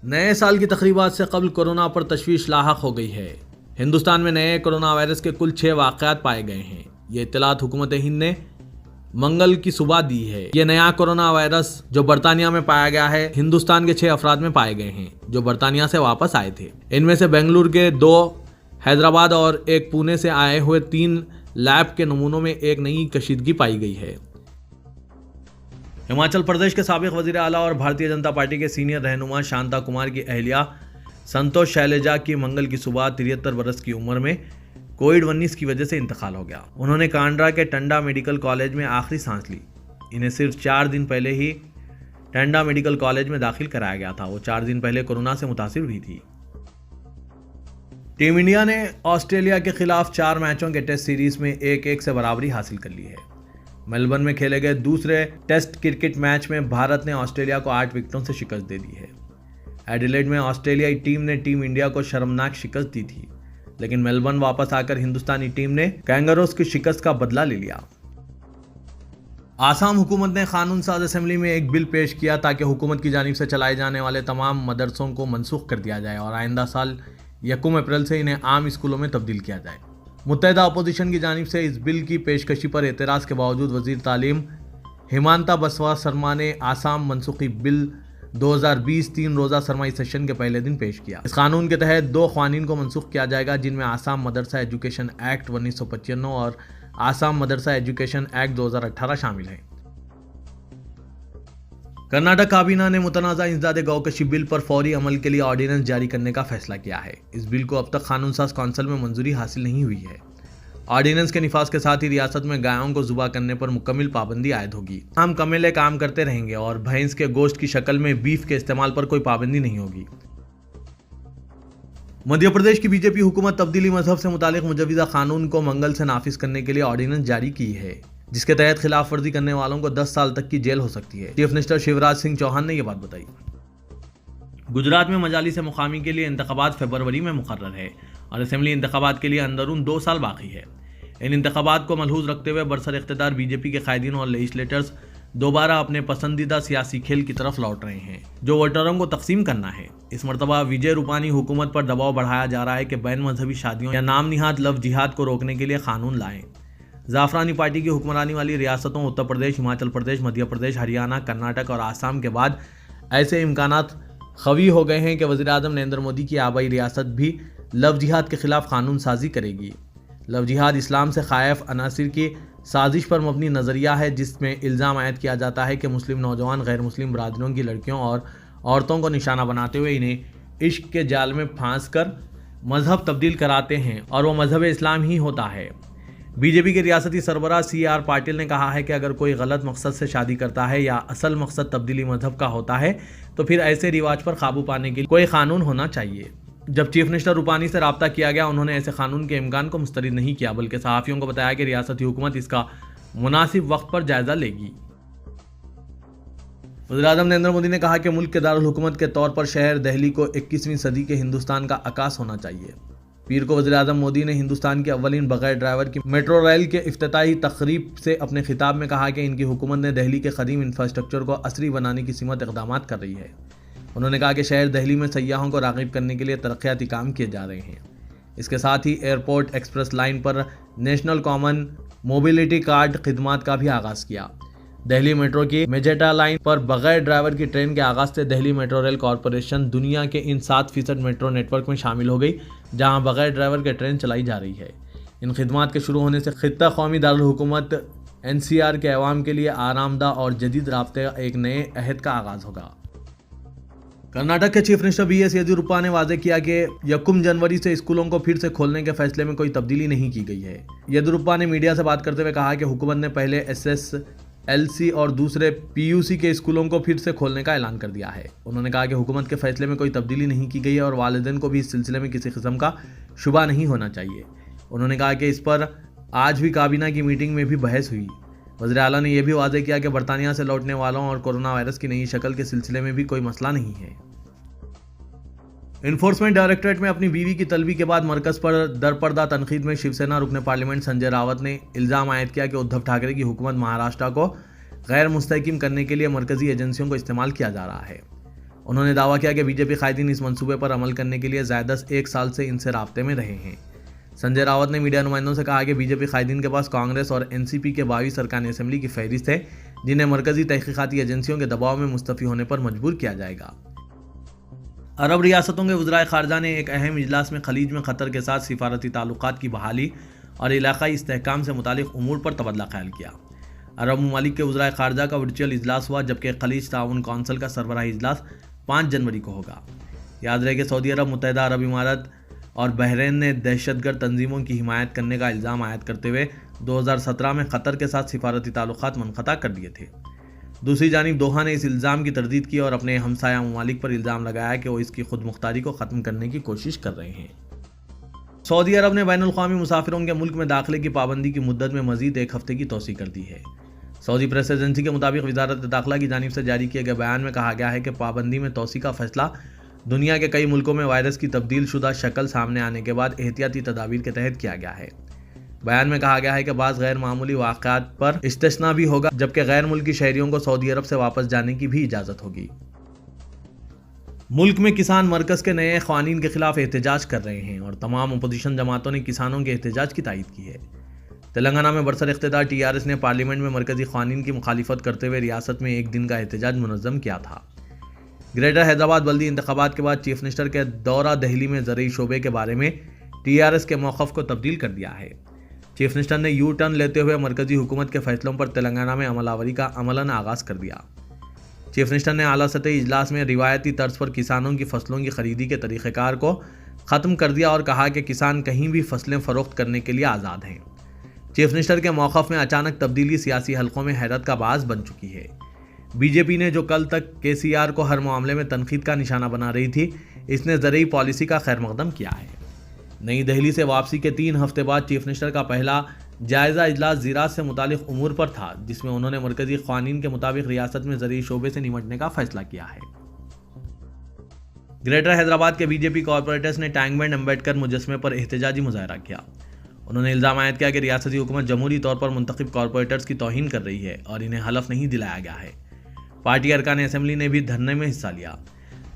نئے سال کی تقریبات سے قبل کورونا پر تشویش لاحق ہو گئی ہے۔ ہندوستان میں نئے کورونا وائرس کے کل 6 واقعات پائے گئے ہیں۔ یہ اطلاعات حکومت ہند نے منگل کی صبح دی ہے۔ یہ نیا کورونا وائرس جو برطانیہ میں پایا گیا ہے، ہندوستان کے 6 افراد میں پائے گئے ہیں جو برطانیہ سے واپس آئے تھے۔ ان میں سے بنگلور کے 2، حیدرآباد اور 1 پونے سے آئے ہوئے 3 لیب کے نمونوں میں ایک نئی کشیدگی پائی گئی ہے۔ ہماچل پردیش کے سابق وزیر اعلیٰ اور بھارتیہ جنتا پارٹی کے سینئر رہنما شانتا کمار کی اہلیہ سنتوش شیلجا کی منگل کی صبح 73 برس کی عمر میں کووڈ-19 کی وجہ سے انتقال ہو گیا۔ انہوں نے کانڈرا کے ٹنڈا میڈیکل کالج میں آخری سانس لی۔ انہیں صرف 4 دن پہلے ہی ٹنڈا میڈیکل کالج میں داخل کرایا گیا تھا۔ وہ 4 دن پہلے کورونا سے متاثر ہوئی تھی۔ ٹیم انڈیا نے آسٹریلیا کے خلاف 4 میچوں کے ٹیسٹ سیریز میں 1-1 سے برابری حاصل کر لی ہے۔ میلبرن میں کھیلے گئے دوسرے ٹیسٹ کرکٹ میچ میں بھارت نے آسٹریلیا کو 8 وکٹوں سے شکست دے دی ہے۔ ایڈیلیڈ میں آسٹریلیائی ٹیم نے ٹیم انڈیا کو شرمناک شکست دی تھی، لیکن میلبرن واپس آ کر ہندوستانی ٹیم نے کینگروز کی شکست کا بدلہ لے لیا۔ آسام حکومت نے قانون ساز اسمبلی میں ایک بل پیش کیا تاکہ حکومت کی جانب سے چلائے جانے والے تمام مدرسوں کو منسوخ کر دیا جائے اور آئندہ سال 1 اپریل سے انہیں عام اسکولوں میں تبدیل کیا جائے۔ متحدہ اپوزیشن کی جانب سے اس بل کی پیشکشی پر اعتراض کے باوجود وزیر تعلیم ہیمانتا بسوا سرما نے آسام منسوخی بل 2020 3 روزہ سرمائی سیشن کے پہلے دن پیش کیا۔ اس قانون کے تحت 2 قوانین کو منسوخ کیا جائے گا، جن میں آسام مدرسہ ایجوکیشن ایکٹ 1995 اور آسام مدرسہ ایجوکیشن ایکٹ 2018 شامل ہیں۔ کرناٹک کابینہ نے متنازع انسداد گوکشی بل پر فوری عمل کے لیے آرڈیننس جاری کرنے کا فیصلہ کیا ہے۔ اس بل کو اب تک قانون ساز کونسل میں منظوری حاصل نہیں ہوئی ہے۔ آرڈیننس کے نفاذ کے ساتھ ہی ریاست میں گایوں کو ذبح کرنے پر مکمل پابندی عائد ہوگی۔ ہم کمیلے کام کرتے رہیں گے اور بھینس کے گوشت کی شکل میں بیف کے استعمال پر کوئی پابندی نہیں ہوگی۔ مدھیہ پردیش کی بی جے پی حکومت تبدیلی مذہب سے متعلق مجوزہ قانون کو منگل سے نافذ کرنے کے لیے آرڈیننس جاری کی ہے، جس کے تحت خلاف ورزی کرنے والوں کو 10 سال تک کی جیل ہو سکتی ہے۔ چیف منسٹر شیوراج سنگھ چوہان نے یہ بات بتائی۔ گجرات میں مجالس مقامی کے لیے انتخابات فروری میں مقرر ہے اور اسمبلی انتخابات کے لیے اندرون 2 سال باقی ہے۔ ان انتخابات کو ملحوظ رکھتے ہوئے برسر اقتدار بی جے پی کے قائدین اور لیجسلیٹرز دوبارہ اپنے پسندیدہ سیاسی کھیل کی طرف لوٹ رہے ہیں، جو ووٹروں کو تقسیم کرنا ہے۔ اس مرتبہ وجے روپانی حکومت پر دباؤ بڑھایا جا رہا ہے کہ بین مذہبی شادیوں یا نام نہاد لو جہاد کو روکنے کے لیے قانون لائیں۔ زعفرانی پارٹی کی حکمرانی والی ریاستوں اتر پردیش، ہماچل پردیش، مدھیہ پردیش، ہریانہ، کرناٹک اور آسام کے بعد ایسے امکانات قوی ہو گئے ہیں کہ وزیراعظم نریندر مودی کی آبائی ریاست بھی لو جہاد کے خلاف قانون سازی کرے گی۔ لو جہاد اسلام سے خائف عناصر کی سازش پر مبنی نظریہ ہے، جس میں الزام عائد کیا جاتا ہے کہ مسلم نوجوان غیر مسلم برادریوں کی لڑکیوں اور عورتوں کو نشانہ بناتے ہوئے انہیں عشق کے جال میں پھانس کر مذہب تبدیل کراتے ہیں اور وہ مذہب اسلام ہی ہوتا ہے۔ بی جے پی کے ریاستی سربراہ سی آر پاٹل نے کہا ہے کہ اگر کوئی غلط مقصد سے شادی کرتا ہے یا اصل مقصد تبدیلی مذہب کا ہوتا ہے تو پھر ایسے رواج پر قابو پانے کے لیے کوئی قانون ہونا چاہیے۔ جب چیف منسٹر روپانی سے رابطہ کیا گیا، انہوں نے ایسے قانون کے امکان کو مسترد نہیں کیا، بلکہ صحافیوں کو بتایا کہ ریاستی حکومت اس کا مناسب وقت پر جائزہ لے گی۔ وزیراعظم نریندر مودی نے کہا کہ ملک کے دارالحکومت کے طور پر شہر دہلی کو 21ویں صدی کے ہندوستان کا عکاس ہونا چاہیے۔ پیر کو وزیراعظم مودی نے ہندوستان کی اولین بغیر ڈرائیور کی میٹرو ریل کے افتتاحی تقریب سے اپنے خطاب میں کہا کہ ان کی حکومت نے دہلی کے قدیم انفراسٹرکچر کو عصری بنانے کی سمت اقدامات کر رہی ہے۔ انہوں نے کہا کہ شہر دہلی میں سیاحوں کو راغب کرنے کے لیے ترقیاتی کام کیے جا رہے ہیں۔ اس کے ساتھ ہی ایئرپورٹ ایکسپریس لائن پر نیشنل کامن موبلٹی کارڈ خدمات کا بھی آغاز کیا۔ دہلی میٹرو کی میجیٹا لائن پر بغیر ڈرائیور کی ٹرین کے آغاز سے دہلی میٹرو ریل کارپوریشن دنیا کے ان 7% میٹرو نیٹ ورک میں شامل ہو گئی جہاں بغیر ڈرائیور کے ٹرین چلائی جا رہی ہے۔ ان خدمات کے شروع ہونے سے خطہ قومی دارالحکومت NCR کے عوام کے لیے آرام دہ اور جدید رابطے ایک نئے عہد کا آغاز ہوگا۔ کرناٹک کے چیف منسٹر بی ایس یڈیورپا نے واضح کیا کہ 1 جنوری سے اسکولوں کو پھر سے کھولنے کے فیصلے میں کوئی تبدیلی نہیں کی گئی ہے۔ یڈیورپا نے میڈیا سے بات کرتے ہوئے کہا کہ حکومت نے پہلے SSLC اور دوسرے PUC کے اسکولوں کو پھر سے کھولنے کا اعلان کر دیا ہے۔ انہوں نے کہا کہ حکومت کے فیصلے میں کوئی تبدیلی نہیں کی گئی ہے اور والدین کو بھی اس سلسلے میں کسی قسم کا شبہ نہیں ہونا چاہیے۔ انہوں نے کہا کہ اس پر آج بھی کابینہ کی میٹنگ میں بھی بحث ہوئی۔ وزیر اعلیٰ نے یہ بھی واضح کیا کہ برطانیہ سے لوٹنے والوں اور کورونا وائرس کی نئی شکل کے سلسلے میں بھی کوئی مسئلہ نہیں ہے۔ انفورسمنٹ ڈائریکٹوریٹ میں اپنی بیوی کی طلبی کے بعد مرکز پر درپردہ تنقید میں شیو سینا رکن پارلیمنٹ سنجے راوت نے الزام عائد کیا کہ ادھو ٹھاکرے کی حکومت مہاراشٹر کو غیر مستحکم کرنے کے لیے مرکزی ایجنسیوں کو استعمال کیا جا رہا ہے۔ انہوں نے دعویٰ کیا کہ بی جے پی قائدین اس منصوبے پر عمل کرنے کے لیے زائدہ 1 سال سے ان سے رابطے میں رہے ہیں۔ سنجے راوت نے میڈیا نمائندوں سے کہا کہ بی جے پی قائدین کے پاس کانگریس اور این سی پی کے 22 ارکان اسمبلی کی فہرست ہے جنہیں مرکزی تحقیقاتی ایجنسیوں کے دباؤ میں مستعفی ہونے پر مجبور کیا جائے گا۔ عرب ریاستوں کے وزرائے خارجہ نے ایک اہم اجلاس میں خلیج میں قطر کے ساتھ سفارتی تعلقات کی بحالی اور علاقائی استحکام سے متعلق امور پر تبادلہ خیال کیا۔ عرب ممالک کے وزرائے خارجہ کا ورچوئل اجلاس ہوا جبکہ خلیج تعاون کونسل کا سربراہی اجلاس 5 جنوری کو ہوگا۔ یاد رہے کہ سعودی عرب، متحدہ عرب امارات اور بحرین نے دہشت گرد تنظیموں کی حمایت کرنے کا الزام عائد کرتے ہوئے 2017 میں قطر کے ساتھ سفارتی تعلقات منقطع کر دیے تھے۔ دوسری جانب دوحہ نے اس الزام کی تردید کی اور اپنے ہمسایہ ممالک پر الزام لگایا کہ وہ اس کی خود مختاری کو ختم کرنے کی کوشش کر رہے ہیں۔ سعودی عرب نے بین الاقوامی مسافروں کے ملک میں داخلے کی پابندی کی مدت میں مزید 1 ہفتے کی توسیع کر دی ہے۔ سعودی پریس ایجنسی کے مطابق وزارت داخلہ کی جانب سے جاری کیے گئے بیان میں کہا گیا ہے کہ پابندی میں توسیع کا فیصلہ دنیا کے کئی ملکوں میں وائرس کی تبدیل شدہ شکل سامنے آنے کے بعد احتیاطی تدابیر کے تحت کیا گیا ہے۔ بیان میں کہا گیا ہے کہ بعض غیر معمولی واقعات پر استثناء بھی ہوگا جبکہ غیر ملکی شہریوں کو سعودی عرب سے واپس جانے کی بھی اجازت ہوگی۔ ملک میں کسان مرکز کے نئے قوانین کے خلاف احتجاج کر رہے ہیں اور تمام اپوزیشن جماعتوں نے کسانوں کے احتجاج کی تائید کی ہے۔ تلنگانہ میں برسر اقتدار ٹی آر ایس نے پارلیمنٹ میں مرکزی قوانین کی مخالفت کرتے ہوئے ریاست میں 1 دن کا احتجاج منظم کیا تھا۔ گریٹر حیدرآباد بلدی انتخابات کے بعد چیف منسٹر کے دورہ دہلی میں زرعی شعبے کے بارے میں ٹی آر ایس کے موقف کو تبدیل کر دیا ہے۔ چیف منسٹر نے یو ٹرن لیتے ہوئے مرکزی حکومت کے فیصلوں پر تلنگانہ میں عمل آوری کا عملاً آغاز کر دیا۔ چیف منسٹر نے اعلیٰ سطحی اجلاس میں روایتی طرز پر کسانوں کی فصلوں کی خریدی کے طریقہ کار کو ختم کر دیا اور کہا کہ کسان کہیں بھی فصلیں فروخت کرنے کے لیے آزاد ہیں۔ چیف منسٹر کے موقف میں اچانک تبدیلی سیاسی حلقوں میں حیرت کا باعث بن چکی ہے۔ بی جے پی نے جو کل تک کے سی آر کو ہر معاملے میں تنقید کا نشانہ بنا رہی تھی، اس نے زرعی پالیسی کا خیر مقدم کیا ہے۔ نئی دہلی سے واپسی کے 3 ہفتے بعد چیف منسٹر کا پہلا جائزہ اجلاس زراعت سے متعلق امور پر تھا جس میں انہوں نے مرکزی قوانین کے مطابق ریاست میں زرعی شعبے سے نمٹنے کا فیصلہ کیا ہے۔ گریٹر حیدرآباد کے بی جے پی کارپوریٹرز نے ٹینک بینڈ امبیڈکر مجسمے پر احتجاجی مظاہرہ کیا۔ انہوں نے الزام عائد کیا کہ ریاستی حکومت جمہوری طور پر منتخب کارپوریٹرز کی توہین کر رہی ہے اور انہیں حلف نہیں دلایا گیا ہے۔ پارٹی ارکان اسمبلی نے بھی دھرنے میں حصہ لیا۔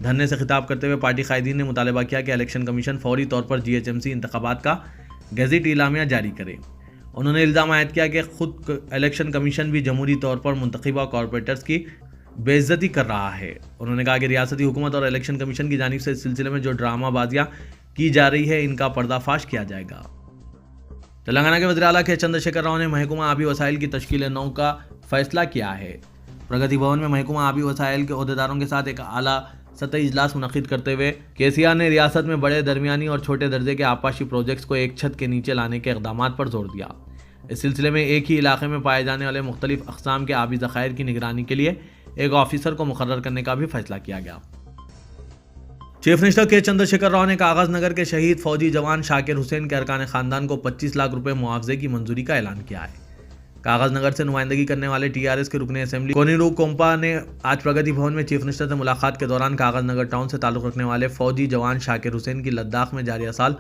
دھرنے سے خطاب کرتے ہوئے پارٹی قائدین نے مطالبہ کیا کہ الیکشن کمیشن فوری طور پر جی ایچ ایم سی انتخابات کا گیزٹ اعلامیہ جاری کرے۔ انہوں نے الزام عائد کیا کہ خود الیکشن کمیشن بھی جمہوری طور پر منتخبہ کارپوریٹرز کی بے عزتی کر رہا ہے۔ انہوں نے کہا کہ ریاستی حکومت اور الیکشن کمیشن کی جانب سے اس سلسلے میں جو ڈرامہ بازیاں کی جا رہی ہے ان کا پردہ فاش کیا جائے گا۔ تلنگانہ کے وزیر اعلیٰ کے چندر شیکھر راؤ نے محکمہ آبی وسائل کی تشکیل نو کا فیصلہ کیا ہے۔ پرگتی بھون میں محکمہ آبی وسائل کے عہدیداروں کے ساتھ ایک اعلیٰ سطحی اجلاس منعقد کرتے ہوئے کے سی آر نے ریاست میں بڑے، درمیانی اور چھوٹے درجے کے آبپاشی پروجیکٹس کو ایک چھت کے نیچے لانے کے اقدامات پر زور دیا۔ اس سلسلے میں ایک ہی علاقے میں پائے جانے والے مختلف اقسام کے آبی ذخائر کی نگرانی کے لیے ایک آفیسر کو مقرر کرنے کا بھی فیصلہ کیا گیا۔ چیف منسٹر کے چندر شیکھر راؤ نے کاغذ نگر کے شہید فوجی جوان شاکر حسین کے ارکان خاندان کو 25 لاکھ روپے معاوضے کی منظوری کا اعلان کیا ہے۔ کاغذ نگر سے نمائندگی کرنے والے ٹی آر ایس کے رکن اسمبلی کونیرو کومپا نے آج پرگتی بھون میں چیف منسٹر سے ملاقات کے دوران کاغذ نگر ٹاؤن سے تعلق رکھنے والے فوجی جوان شاکر حسین کی لداخ میں جاریہ سال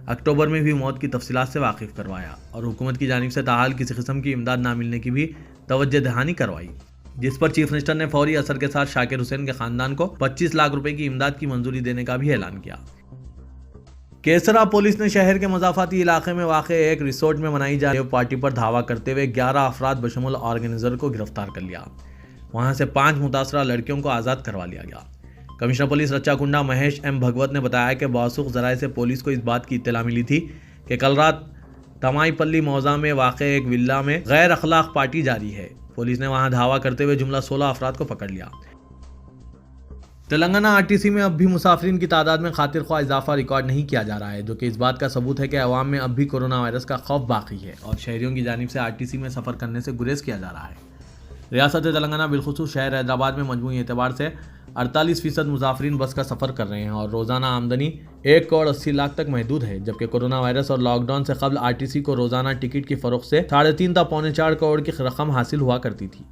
اکتوبر میں ہوئی موت کی تفصیلات سے واقف کروایا اور حکومت کی جانب سے تاحال کسی قسم کی امداد نہ ملنے کی بھی توجہ دہانی کروائی، جس پر چیف منسٹر نے فوری اثر کے ساتھ شاکر حسین کے خاندان کو 25 لاکھ روپے کی امداد کی منظوری دینے کا بھی اعلان کیا۔ کیسرا پولیس نے شہر کے مضافاتی علاقے میں واقع ایک ریسورٹ میں منائی جا رہی پارٹی پر دھاوا کرتے ہوئے 11 افراد بشمول آرگنائزر کو گرفتار کر لیا۔ وہاں سے 5 متاثرہ لڑکیوں کو آزاد کروا لیا گیا۔ کمشنر پولیس رچا کنڈا مہیش ایم بھگوت نے بتایا کہ موثوق ذرائع سے پولیس کو اس بات کی اطلاع ملی تھی کہ کل رات تمائی پلی موضع میں واقع ایک ولا میں غیر اخلاق پارٹی جاری ہے۔ پولیس نے وہاں دھاوا کرتے ہوئے جملہ 16 افراد کو پکڑ لیا۔ تلنگانہ آر ٹی سی میں اب بھی مسافرین کی تعداد میں خاطر خواہ اضافہ ریکارڈ نہیں کیا جا رہا ہے، جو کہ اس بات کا ثبوت ہے کہ عوام میں اب بھی کورونا وائرس کا خوف باقی ہے اور شہریوں کی جانب سے آر ٹی سی میں سفر کرنے سے گریز کیا جا رہا ہے۔ ریاست تلنگانہ بالخصوص شہر حیدرآباد میں مجموعی اعتبار سے 48% مسافرین بس کا سفر کر رہے ہیں اور روزانہ آمدنی 1 کروڑ 80 لاکھ تک محدود ہے، جبکہ کورونا وائرس اور لاک ڈاؤن سے قبل آر ٹی سی کو روزانہ ٹکٹ کی فروخت سے 3.5 تا 4.25 کروڑ کی رقم حاصل ہوا کرتی تھی۔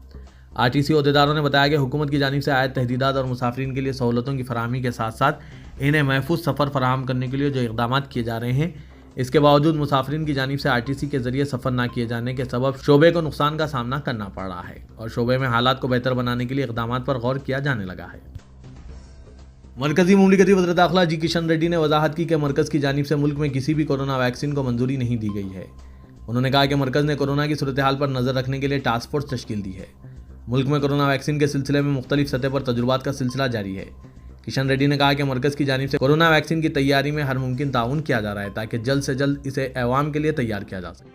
آر ٹی سی عہدیداروں نے بتایا کہ حکومت کی جانب سے عائد تحدیدات اور مسافرین کے لیے سہولتوں کی فراہمی کے ساتھ ساتھ انہیں محفوظ سفر فراہم کرنے کے لیے جو اقدامات کیے جا رہے ہیں، اس کے باوجود مسافرین کی جانب سے آر ٹی سی کے ذریعے سفر نہ کیے جانے کے سبب شعبے کو نقصان کا سامنا کرنا پڑ رہا ہے اور شعبے میں حالات کو بہتر بنانے کے لیے اقدامات پر غور کیا جانے لگا ہے۔ مرکزی مملکتی وزیر داخلہ جی کشن ریڈی نے وضاحت کی کہ مرکز کی جانب سے ملک میں کسی بھی کورونا ویکسین کو منظوری نہیں دی گئی ہے۔ انہوں نے کہا کہ مرکز نے کورونا کی صورتحال پر نظر رکھنے کے لیے ٹاسک فورس تشکیل دی ہے۔ ملک میں کورونا ویکسین کے سلسلے میں مختلف سطح پر تجربات کا سلسلہ جاری ہے۔ کشن ریڈی نے کہا کہ مرکز کی جانب سے کورونا ویکسین کی تیاری میں ہر ممکن تعاون کیا جا رہا ہے تاکہ جلد سے جلد اسے عوام کے لیے تیار کیا جا سکے۔